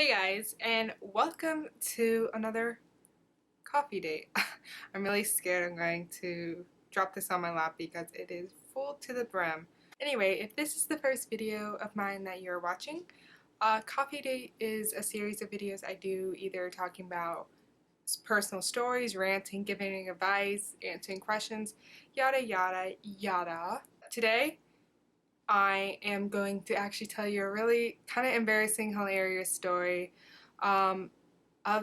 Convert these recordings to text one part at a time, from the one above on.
Hey guys, and welcome to another coffee date. I'm really scared I'm going to drop this on my lap because it is full to the brim. Anyway, if this is the first video of mine that you're watching, Coffee Date is a series of videos I do either talking about personal stories, ranting, giving advice, answering questions, yada yada yada. Today, I am going to actually tell you a really kind of embarrassing, hilarious story of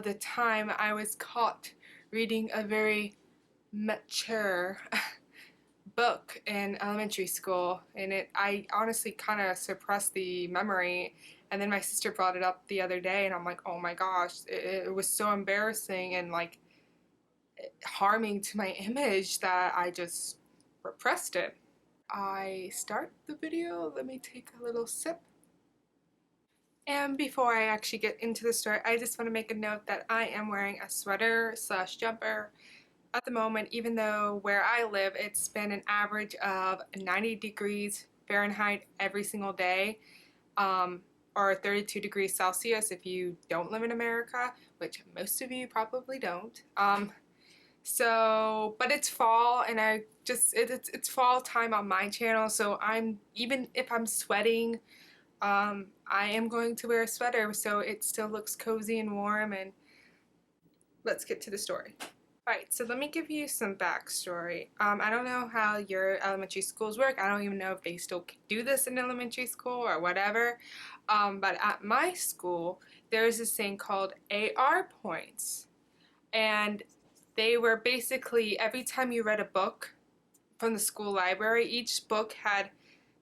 the time I was caught reading a very mature book in elementary school, and I honestly kind of suppressed the memory, and then my sister brought it up the other day and I'm like, oh my gosh, it was so embarrassing and like harming to my image that I just repressed it. I start the video, let me take a little sip. And before I actually get into the story, I just want to make a note that I am wearing a sweater slash jumper at the moment, even though where I live, it's been an average of 90 degrees Fahrenheit every single day, or 32 degrees Celsius if you don't live in America, which most of you probably don't. But it's fall, and it's fall time on my channel, so even if I'm sweating, I am going to wear a sweater so it still looks cozy and warm. And let's get to the story. Alright, so let me give you some backstory. I don't know how your elementary schools work. I don't even know if they still do this in elementary school or whatever. But at my school, there's this thing called AR points. And they were basically every time you read a book from the school library, each book had,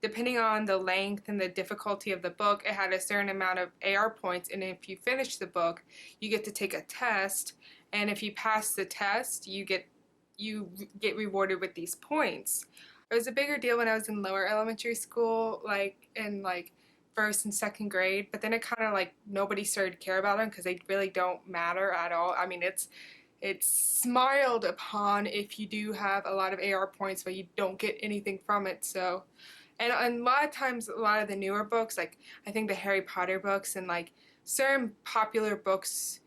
depending on the length and the difficulty of the book, it had a certain amount of AR points, and if you finish the book, you get to take a test, and if you pass the test, you get rewarded with these points. It was a bigger deal when I was in lower elementary school, like in first and second grade, but then it kind of like nobody started to care about them because they really don't matter at all. I mean, it's smiled upon if you do have a lot of AR points, but you don't get anything from it. So, and a lot of times, a lot of the newer books, like I think the Harry Potter books and like certain popular books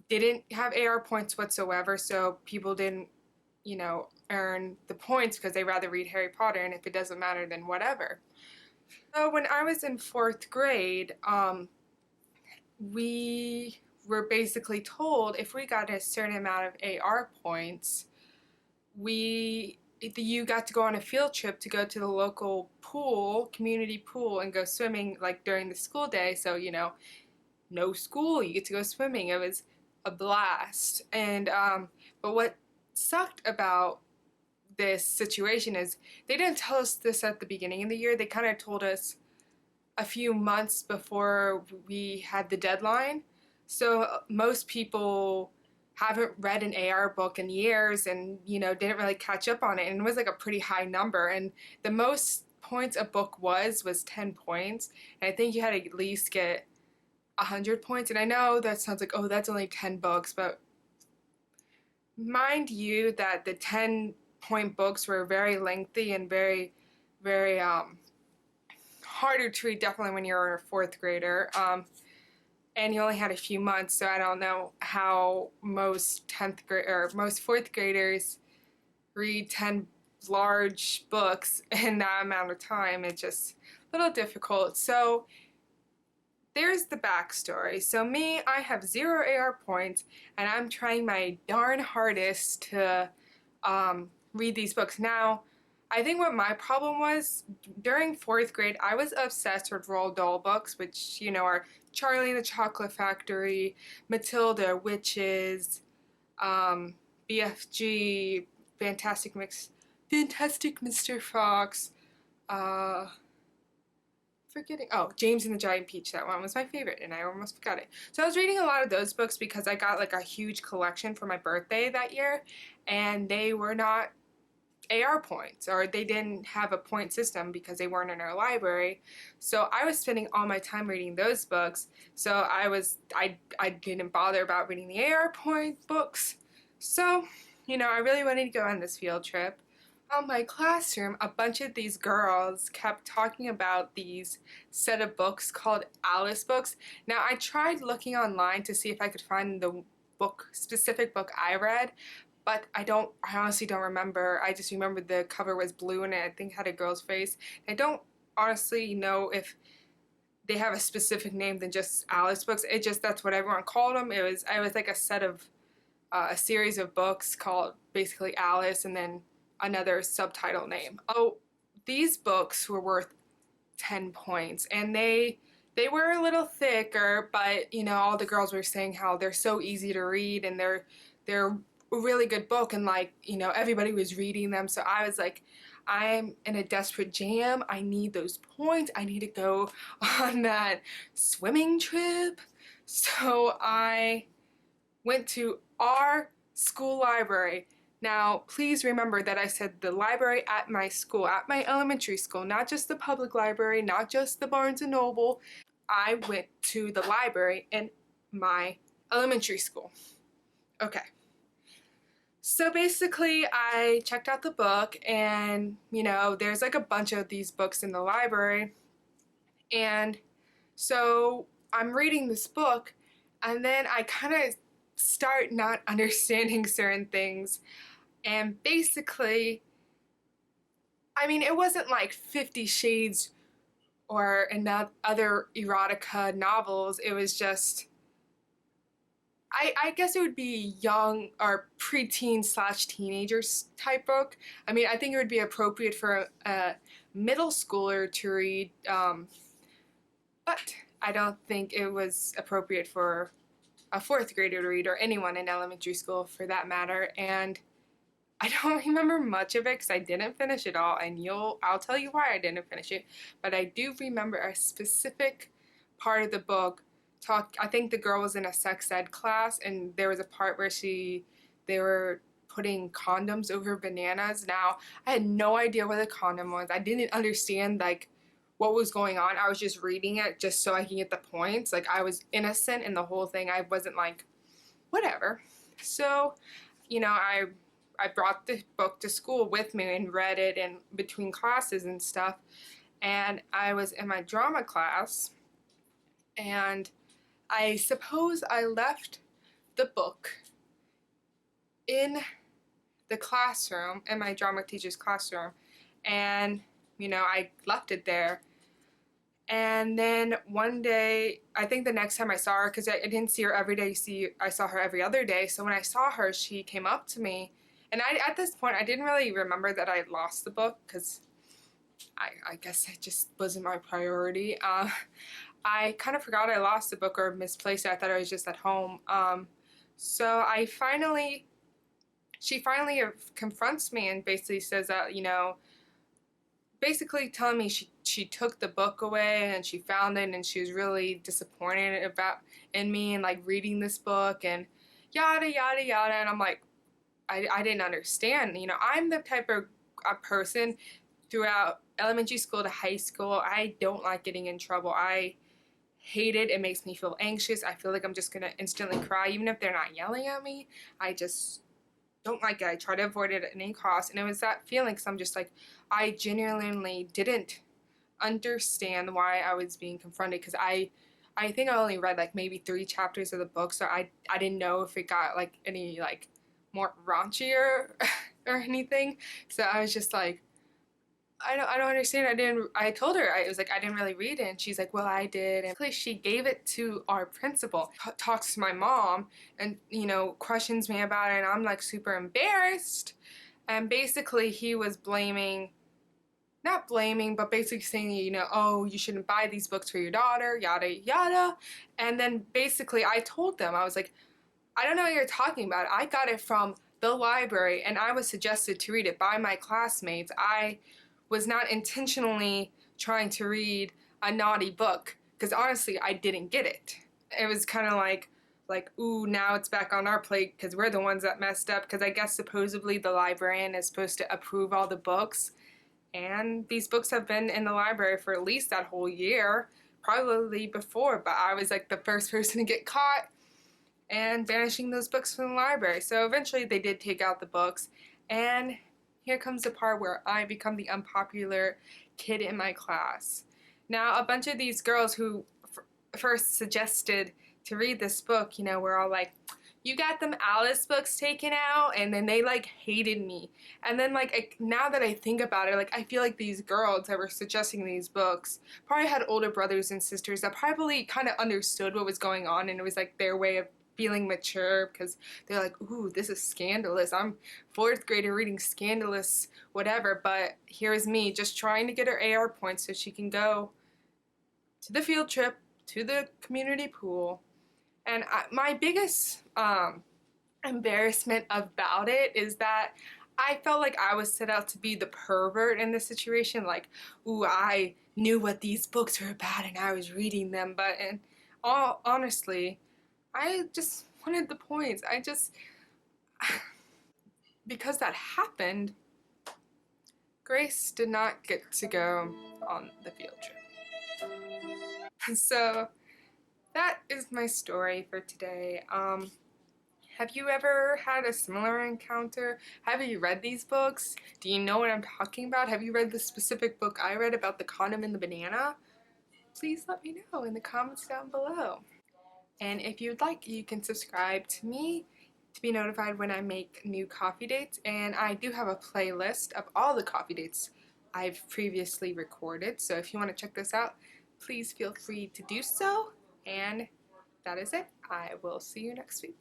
didn't have AR points whatsoever, so people didn't, earn the points because they rather read Harry Potter, and if it doesn't matter, then whatever. So when I was in fourth grade, we were basically told if we got a certain amount of AR points, you got to go on a field trip to go to the local pool, community pool, and go swimming like during the school day. So, no school, you get to go swimming. It was a blast. And but what sucked about this situation is they didn't tell us this at the beginning of the year. They kind of told us a few months before we had the deadline. So most people haven't read an AR book in years and, didn't really catch up on it. And it was like a pretty high number. And the most points a book was 10 points. And I think you had to at least get 100 points. And I know that sounds like, oh, that's only 10 books. But mind you that the 10-point books were very lengthy and very, very harder to read, definitely when you're a fourth grader. And you only had a few months, so I don't know how most 10th grade or most fourth graders read 10 large books in that amount of time. It's just a little difficult. So there's the backstory. So me, I have 0 AR points, and I'm trying my darn hardest to read these books. Now, I think what my problem was, during fourth grade, I was obsessed with Roald Dahl books, which, are Charlie and the Chocolate Factory, Matilda, Witches, BFG, Fantastic Mr. Fox, James and the Giant Peach. That one was my favorite, and I almost forgot it. So I was reading a lot of those books because I got like a huge collection for my birthday that year, and they were not AR points, or they didn't have a point system because they weren't in our library. So I was spending all my time reading those books. So I didn't bother about reading the AR point books. So, I really wanted to go on this field trip. My classroom, a bunch of these girls kept talking about these set of books called Alice books. Now, I tried looking online to see if I could find the specific book I read, but I honestly don't remember. I just remember the cover was blue and I think had a girl's face. I don't honestly know if they have a specific name than just Alice books. It just, that's what everyone called them. It was like a set of a series of books called basically Alice and then another subtitle name. Oh, these books were worth 10 points and they were a little thicker, but all the girls were saying how they're so easy to read and they're a really good book and like, everybody was reading them. So I was like, I'm in a desperate jam. I need those points. I need to go on that swimming trip. So I went to our school library. Now, please remember that I said the library at my school, at my elementary school, not just the public library, not just the Barnes & Noble. I went to the library in my elementary school. Okay. So basically, I checked out the book and, there's like a bunch of these books in the library. And so I'm reading this book and then I kind of start not understanding certain things. And basically, I mean, it wasn't like 50 Shades or other erotica novels. It was just, I guess it would be young or preteen slash teenagers type book. I mean, I think it would be appropriate for a middle schooler to read, but I don't think it was appropriate for a fourth grader to read, or anyone in elementary school for that matter. And I don't remember much of it because I didn't finish it all, and I'll tell you why I didn't finish it. But I do remember a specific part of the book. I think the girl was in a sex ed class, and there was a part where they were putting condoms over bananas. Now, I had no idea what a condom was. I didn't understand like what was going on. I was just reading it just so I can get the points. Like, I was innocent in the whole thing. I wasn't like, whatever. So, I brought the book to school with me and read it in between classes and stuff. And I was in my drama class, and I suppose I left the book in the classroom, in my drama teacher's classroom, and I left it there. And then one day, I think the next time I saw her, because I didn't see her every day, I saw her every other day. So when I saw her, she came up to me. And at this point, I didn't really remember that I had lost the book, because I guess it just wasn't my priority. I kind of forgot I lost the book or misplaced it. I thought it was just at home. So she finally confronts me and basically says that, basically telling me she took the book away and she found it and she was really disappointed in me and like reading this book and yada yada yada. And I'm like, I didn't understand. I'm the type of a person throughout elementary school to high school. I don't like getting in trouble. I hate it. It makes me feel anxious. I feel like I'm just gonna instantly cry even if they're not yelling at me. I just don't like it. I try to avoid it at any cost. And it was that feeling, because I'm just like, I genuinely didn't understand why I was being confronted, because I think I only read like maybe 3 chapters of the book, so I didn't know if it got like any like more raunchier or anything. So I was just like, I don't understand. I told her, I was like, I didn't really read it. And she's like, well, I did. And she gave it to our principal, talks to my mom and, questions me about it. And I'm like super embarrassed. And basically he was not blaming, but basically saying, oh, you shouldn't buy these books for your daughter, yada, yada. And then basically I told them, I was like, I don't know what you're talking about. I got it from the library and I was suggested to read it by my classmates. I was not intentionally trying to read a naughty book, because honestly, I didn't get it. It was kind of like, ooh, now it's back on our plate because we're the ones that messed up, because I guess supposedly the librarian is supposed to approve all the books, and these books have been in the library for at least that whole year, probably before, but I was like the first person to get caught and banishing those books from the library. So eventually they did take out the books, and here comes the part where I become the unpopular kid in my class. Now, a bunch of these girls who first suggested to read this book, you know, were all like, you got them Alice books taken out, and then they like hated me. And then like now that I think about it, like I feel like these girls that were suggesting these books probably had older brothers and sisters that probably kind of understood what was going on, and it was like their way of feeling mature because they're like, ooh, this is scandalous. I'm fourth grader reading scandalous whatever, but here's me just trying to get her AR points so she can go to the field trip, to the community pool. And my biggest embarrassment about it is that I felt like I was set out to be the pervert in this situation. Like, ooh, I knew what these books were about and I was reading them. But in all honestly, I just wanted the points. Because that happened, Grace did not get to go on the field trip. So that is my story for today. Have you ever had a similar encounter? Have you read these books? Do you know what I'm talking about? Have you read the specific book I read about the condom and the banana? Please let me know in the comments down below. And if you'd like, you can subscribe to me to be notified when I make new coffee dates. And I do have a playlist of all the coffee dates I've previously recorded. So if you want to check this out, please feel free to do so. And that is it. I will see you next week.